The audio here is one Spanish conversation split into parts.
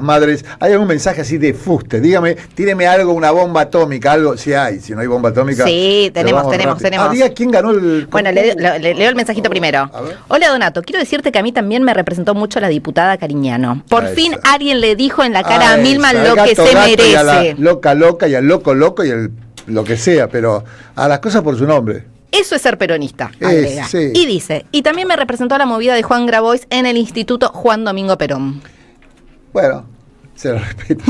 madres, ¿hay algún mensaje así de fuste? Dígame, tíreme algo, una bomba atómica, algo, si hay, si no hay bomba atómica. Sí, tenemos. Diga quién ganó el... Bueno, le leo el mensajito primero. Hola Donato, quiero decirte que a mí también me representó mucho la diputada Cariñano. Por fin alguien le dijo en la cara a Milman lo que se merece. Y a la loca y al loco y lo que sea, pero a las cosas por su nombre. Eso es ser peronista, agrega. Sí. Y dice, y también me representó la movida de Juan Grabois en el Instituto Juan Domingo Perón. Bueno, se lo respeto.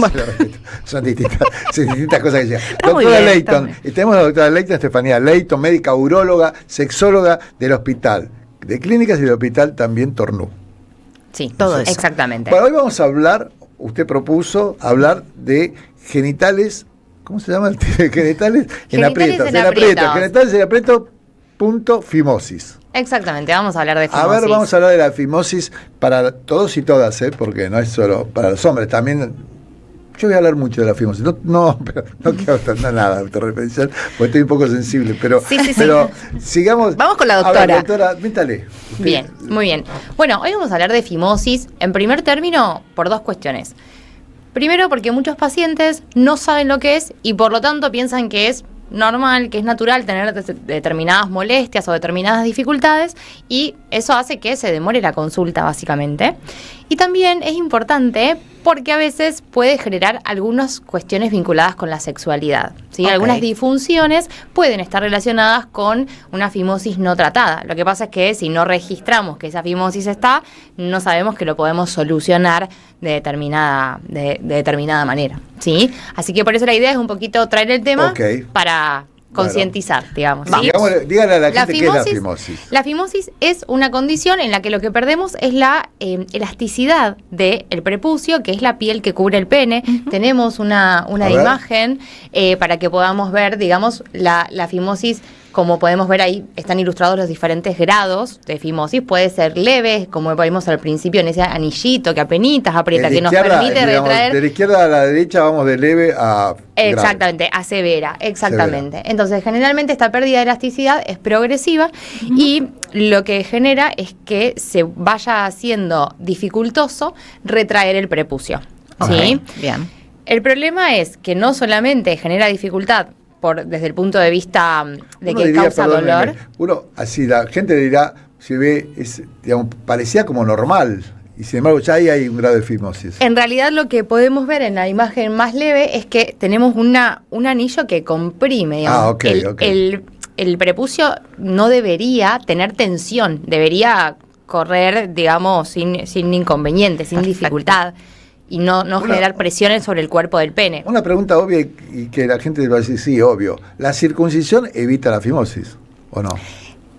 Son distintas cosas que llegan. Doctora Leighton, tenemos a la doctora Leighton, Estefanía Leighton, médica uróloga, sexóloga del hospital, de clínicas y del hospital también Tornú. Sí, todo eso. Exactamente. Bueno, hoy vamos a hablar, usted propuso hablar de genitales, ¿cómo se llama el tema? Genitales en aprieto. Genitales en aprieto, punto, fimosis. Exactamente, vamos a hablar de fimosis. A ver, vamos a hablar de la fimosis para todos y todas, porque no es solo para los hombres, también. Yo voy a hablar mucho de la fimosis. No quiero hablar nada autorreferencial, porque estoy un poco sensible, pero sigamos. Vamos con la doctora. A ver, doctora, métale. Bien, muy bien. Bueno, hoy vamos a hablar de fimosis, en primer término, por dos cuestiones. Primero, porque muchos pacientes no saben lo que es y por lo tanto piensan que es normal, que es natural tener determinadas molestias o determinadas dificultades y eso hace que se demore la consulta básicamente. Y también es importante porque a veces puede generar algunas cuestiones vinculadas con la sexualidad, ¿sí? Okay. Algunas disfunciones pueden estar relacionadas con una fimosis no tratada. Lo que pasa es que si no registramos que esa fimosis está, no sabemos que lo podemos solucionar de determinada manera, ¿sí? Así que por eso la idea es un poquito traer el tema para concientizar, digamos. ¿Sí? Dígale a la gente qué es la fimosis. La fimosis es una condición en la que lo que perdemos es la elasticidad del prepucio, que es la piel que cubre el pene. Uh-huh. Tenemos una imagen para que podamos ver, digamos, la fimosis. Como podemos ver ahí, están ilustrados los diferentes grados de fimosis. Puede ser leve, como vimos al principio en ese anillito que apenitas aprieta, que nos permite retraer. De la izquierda a la derecha vamos de leve a exactamente, grave. A severa, exactamente. Severa. Entonces, generalmente esta pérdida de elasticidad es progresiva y lo que genera es que se vaya haciendo dificultoso retraer el prepucio. ¿Sí? Bien. El problema es que no solamente genera dificultad desde el punto de vista de que causa dolor. Así la gente dirá, se ve, parecía como normal, y sin embargo ya ahí hay un grado de fimosis. En realidad lo que podemos ver en la imagen más leve es que tenemos un anillo que comprime, digamos. El prepucio no debería tener tensión, debería correr, digamos, sin inconveniente, sin dificultad. Y no generar presiones sobre el cuerpo del pene. Una pregunta obvia y que la gente va a decir, sí, obvio. ¿La circuncisión evita la fimosis o no?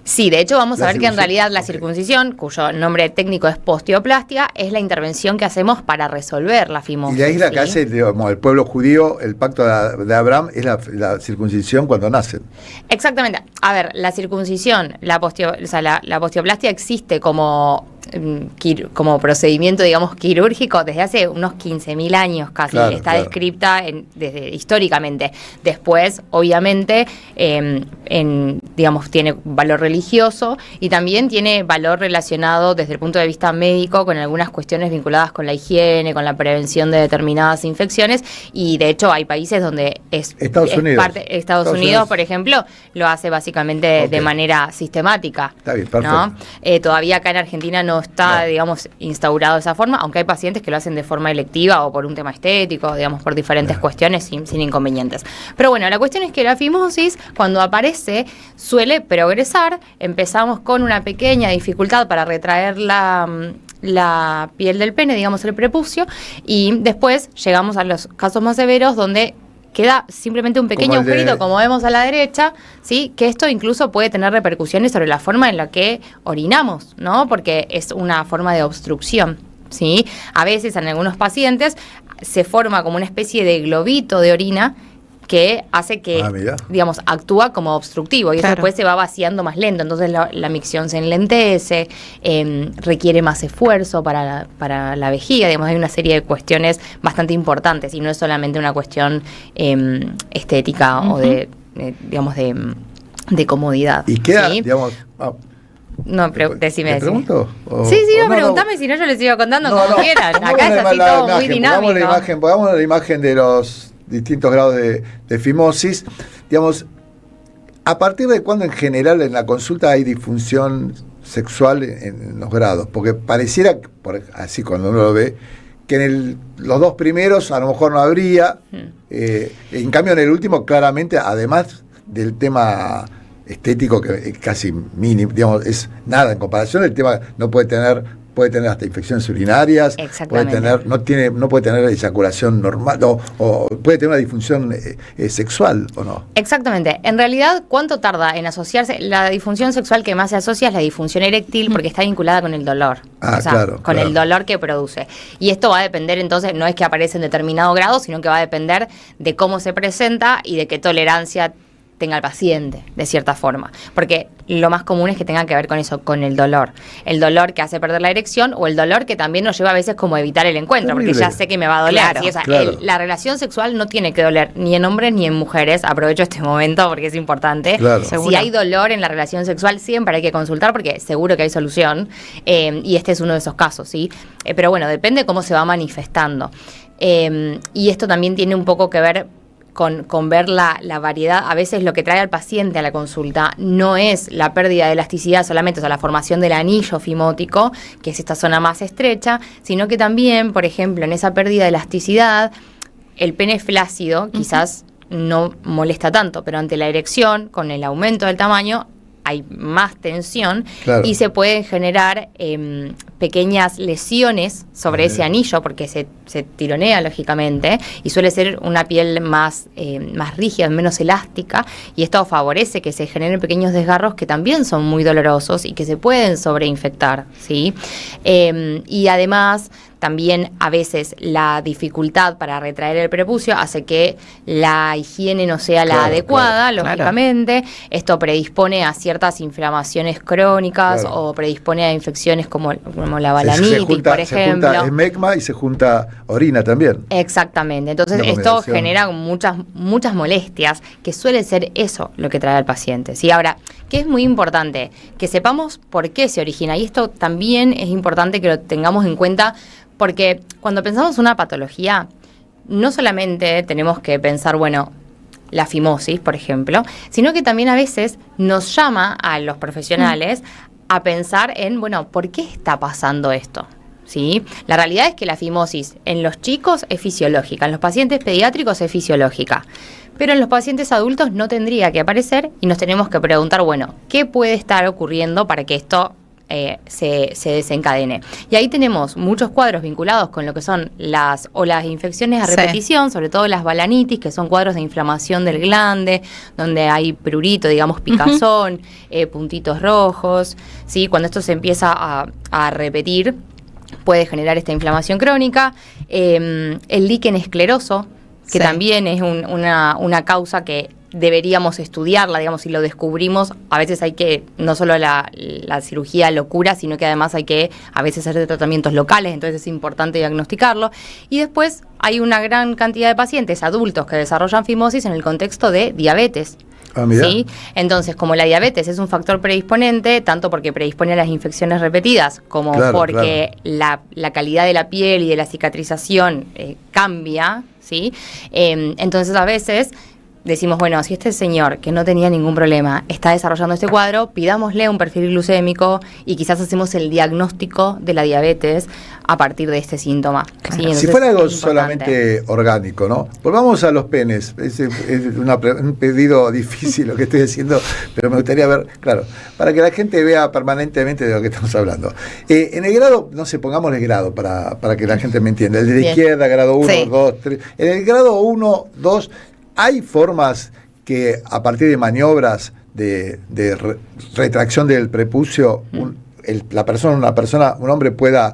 Sí, de hecho vamos a ver que en realidad la circuncisión, cuyo nombre técnico es postioplástica, es la intervención que hacemos para resolver la fimosis. Y de ahí la que hace, digamos, el pueblo judío, el pacto de Abraham, es la circuncisión cuando nacen. Exactamente. A ver, la circuncisión, la postioplastia existe como procedimiento, digamos, quirúrgico desde hace unos 15.000 años casi. Está descripta desde históricamente. Después, obviamente, digamos, tiene valor religioso y también tiene valor relacionado desde el punto de vista médico con algunas cuestiones vinculadas con la higiene, con la prevención de determinadas infecciones y de hecho hay países donde Estados Unidos, por ejemplo, lo hace básicamente de manera sistemática. Está bien, perfecto. ¿No? Todavía acá en Argentina no está, digamos, instaurado de esa forma, aunque hay pacientes que lo hacen de forma electiva o por un tema estético, digamos, por diferentes cuestiones sin inconvenientes. Pero bueno, la cuestión es que la fimosis, cuando aparece, suele progresar. Empezamos con una pequeña dificultad para retraer la piel del pene, digamos, el prepucio, y después llegamos a los casos más severos donde queda simplemente un pequeño agujerito, como vemos a la derecha, ¿sí? Que esto incluso puede tener repercusiones sobre la forma en la que orinamos, ¿no? Porque es una forma de obstrucción, ¿sí? A veces en algunos pacientes se forma como una especie de globito de orina que hace que, digamos, actúa como obstructivo y eso después se va vaciando más lento. Entonces la micción se enlentece, requiere más esfuerzo para la vejiga. Digamos, hay una serie de cuestiones bastante importantes y no es solamente una cuestión estética o de comodidad. Y queda, digamos, No, decime. ¿Te pregunto? Sí, pregúntame, si no yo les sigo contando como quieran. Acá es así todo muy dinámico. Pongamos la imagen de los distintos grados de fimosis. Digamos, ¿a partir de cuándo en general en la consulta hay disfunción sexual en los grados? Porque pareciera, así cuando uno lo ve, que en los dos primeros a lo mejor no habría. En cambio en el último claramente, además del tema estético que es casi mínimo, digamos, es nada en comparación. El tema puede tener hasta infecciones urinarias, no puede tener eyaculación normal, o puede tener una disfunción sexual, ¿o no? Exactamente. En realidad, ¿cuánto tarda en asociarse? La disfunción sexual que más se asocia es la disfunción eréctil, porque está vinculada con el dolor. Con el dolor que produce. Y esto va a depender, entonces, no es que aparece en determinado grado, sino que va a depender de cómo se presenta y de qué tolerancia tenga el paciente, de cierta forma. Porque lo más común es que tenga que ver con eso, con el dolor. El dolor que hace perder la erección, o el dolor que también nos lleva a veces como a evitar el encuentro, porque ya sé que me va a doler. ¿Sí? O sea, la relación sexual no tiene que doler ni en hombres ni en mujeres. Aprovecho este momento porque es importante. Si hay dolor en la relación sexual, siempre hay que consultar porque seguro que hay solución. Y este es uno de esos casos, ¿sí? Pero bueno, depende cómo se va manifestando. Y esto también tiene un poco que ver con ver la variedad. A veces lo que trae al paciente a la consulta no es la pérdida de elasticidad solamente, o sea, la formación del anillo fimótico, que es esta zona más estrecha, sino que también, por ejemplo, en esa pérdida de elasticidad, el pene flácido quizás no molesta tanto, pero ante la erección, con el aumento del tamaño, hay más tensión y se pueden generar pequeñas lesiones sobre ese anillo porque se tironea lógicamente y suele ser una piel más rígida, menos elástica, y esto favorece que se generen pequeños desgarros que también son muy dolorosos y que se pueden sobreinfectar, ¿sí? Y además también a veces la dificultad para retraer el prepucio hace que la higiene no sea la adecuada, lógicamente. Esto predispone a ciertas inflamaciones crónicas o predispone a infecciones como la balanitis, por ejemplo. Se junta esmegma y se junta orina también. Exactamente. Entonces esto genera muchas molestias, que suele ser eso lo que trae al paciente. ¿Sí? Ahora, que es muy importante que sepamos por qué se origina, y esto también es importante que lo tengamos en cuenta, porque cuando pensamos una patología, no solamente tenemos que pensar, la fimosis, por ejemplo, sino que también a veces nos llama a los profesionales a pensar en, ¿por qué está pasando esto? ¿Sí? La realidad es que la fimosis en los chicos es fisiológica, en los pacientes pediátricos es fisiológica, pero en los pacientes adultos no tendría que aparecer y nos tenemos que preguntar, ¿qué puede estar ocurriendo para que esto se desencadene? Y ahí tenemos muchos cuadros vinculados con lo que son las infecciones a repetición, sobre todo las balanitis, que son cuadros de inflamación del glande, donde hay prurito, digamos picazón, puntitos rojos, ¿sí? Cuando esto se empieza a repetir, puede generar esta inflamación crónica. El líquen escleroso, que también es una causa que deberíamos estudiarla, digamos, si lo descubrimos, a veces hay que, no solo la cirugía lo cura, sino que además hay que a veces hacer tratamientos locales, entonces es importante diagnosticarlo. Y después hay una gran cantidad de pacientes adultos que desarrollan fimosis en el contexto de diabetes. ¿Sí? Entonces, como la diabetes es un factor predisponente, tanto porque predispone a las infecciones repetidas, como porque la calidad de la piel y de la cicatrización cambia, ¿sí? Entonces, a veces decimos, si este señor que no tenía ningún problema está desarrollando este cuadro, pidámosle un perfil glucémico y quizás hacemos el diagnóstico de la diabetes a partir de este síntoma. ¿Sí? Entonces, si fuera algo solamente orgánico, ¿no? Volvamos a los penes. Es un pedido difícil lo que estoy diciendo, pero me gustaría ver, para que la gente vea permanentemente de lo que estamos hablando. En el grado, pongamos el grado para que la gente me entienda. El de la izquierda, grado 1, 2, 3. En el grado 1, 2... ¿hay formas que a partir de maniobras de retracción del prepucio un hombre pueda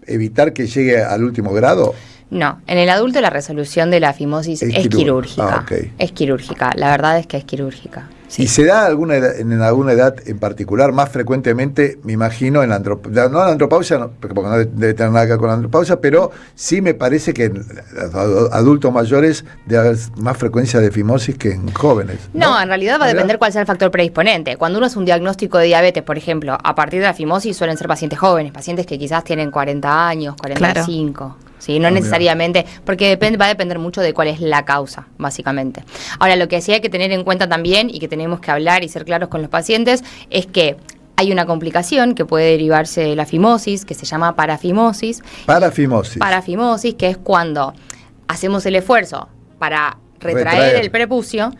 evitar que llegue al último grado? No, en el adulto la resolución de la fimosis es quirúrgica. Es quirúrgica, la verdad es que es quirúrgica. Sí. ¿Y se da en alguna edad en particular, más frecuentemente, me imagino, en la andropausia? No en la andropausia, no, porque no debe tener nada que ver con la andropausia, pero sí me parece que en los adultos mayores debe haber más frecuencia de fimosis que en jóvenes. No, en realidad va a depender cuál sea el factor predisponente. Cuando uno es un diagnóstico de diabetes, por ejemplo, a partir de la fimosis suelen ser pacientes jóvenes, pacientes que quizás tienen 40 años, 45. Claro. ¿Sí? No necesariamente, porque va a depender mucho de cuál es la causa, básicamente. Ahora, lo que sí hay que tener en cuenta también, y que tenemos que hablar y ser claros con los pacientes, es que hay una complicación que puede derivarse de la fimosis, que se llama parafimosis. Parafimosis, que es cuando hacemos el esfuerzo para retraer el prepucio,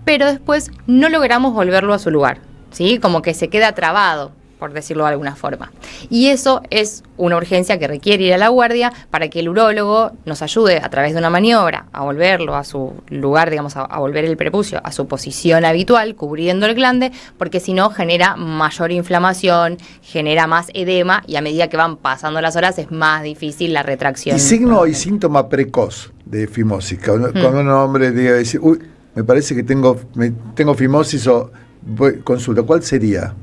pero después no logramos volverlo a su lugar, ¿sí? Como que se queda trabado, por decirlo de alguna forma. Y eso es una urgencia que requiere ir a la guardia para que el urólogo nos ayude a través de una maniobra a volverlo a su lugar, digamos, a volver el prepucio a su posición habitual, cubriendo el glande, porque si no genera mayor inflamación, genera más edema y a medida que van pasando las horas es más difícil la retracción. ¿Y signo y síntoma precoz de fimosis? Cuando un hombre diga, decir, uy, me parece que tengo fimosis o consulta, ¿cuál sería?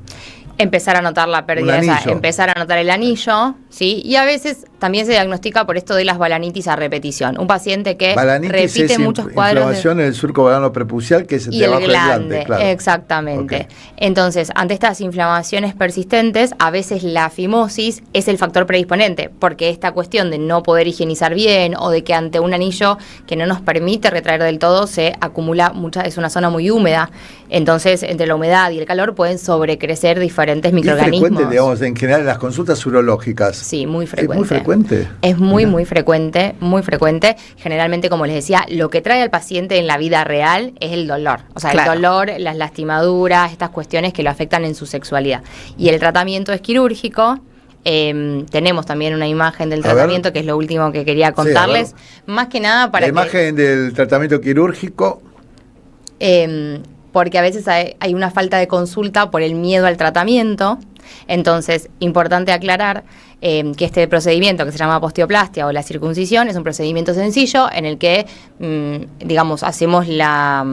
Empezar a notar la pérdida, empezar a notar el anillo, ¿sí? Y a veces también se diagnostica por esto de las balanitis a repetición. Un paciente que repite muchos cuadros. Inflamación en el surco balano prepucial, que es debajo del glande. Claro. Exactamente. Okay. Entonces, ante estas inflamaciones persistentes, a veces la fimosis es el factor predisponente, porque esta cuestión de no poder higienizar bien o de que ante un anillo que no nos permite retraer del todo, se acumula es una zona muy húmeda. Entonces, entre la humedad y el calor pueden sobrecrecer diferentes microorganismos. ¿Es frecuente, digamos, en general en las consultas urológicas? Sí, muy frecuente. ¿Es muy frecuente? Es muy frecuente, muy frecuente. Generalmente, como les decía, lo que trae al paciente en la vida real es el dolor. O sea, el dolor, las lastimaduras, estas cuestiones que lo afectan en su sexualidad. Y el tratamiento es quirúrgico. Tenemos también una imagen del tratamiento, que es lo último que quería contarles. Sí, más que nada para la imagen del tratamiento quirúrgico. Porque a veces hay una falta de consulta por el miedo al tratamiento. Entonces, importante aclarar que este procedimiento que se llama osteoplastia o la circuncisión es un procedimiento sencillo en el que, digamos, hacemos la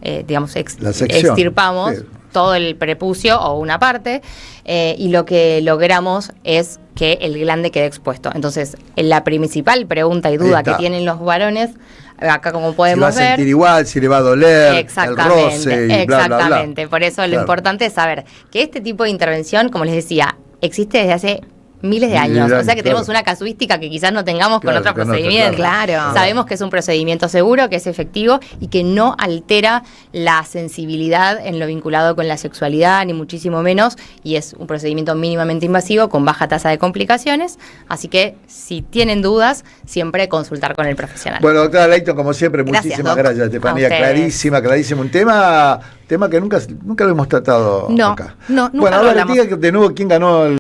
sección. Extirpamos todo el prepucio o una parte y lo que logramos es que el glande quede expuesto. Entonces, la principal pregunta y duda que tienen los varones, acá como podemos ver, si va a sentir igual, si le va a doler, el roce y bla, bla, bla. Por eso lo importante es saber que este tipo de intervención, como les decía, existe desde hace miles de años. O sea que tenemos una casuística que quizás no tengamos con otros procedimientos. Claro. Sabemos que es un procedimiento seguro, que es efectivo y que no altera la sensibilidad en lo vinculado con la sexualidad, ni muchísimo menos, y es un procedimiento mínimamente invasivo con baja tasa de complicaciones. Así que si tienen dudas, siempre consultar con el profesional. Bueno, doctora Layton, como siempre, muchísimas gracias, Estefanía. Clarísima. Un tema que nunca lo hemos tratado acá. No, bueno, ahora diga de nuevo quién ganó el